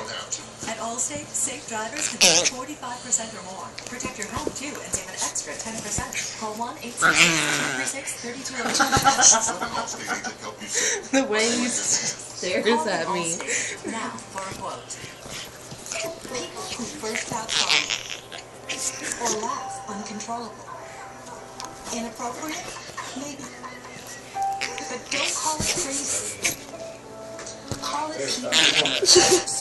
At Allstate, safe drivers can save 45% or more. Protect your home, too, and save an extra 10%. Call 1-866-236-3202. The way he stares at me. Now for a quote. People who burst out crying or laugh uncontrollably. Inappropriate? Maybe. But don't call it crazy. Call it people.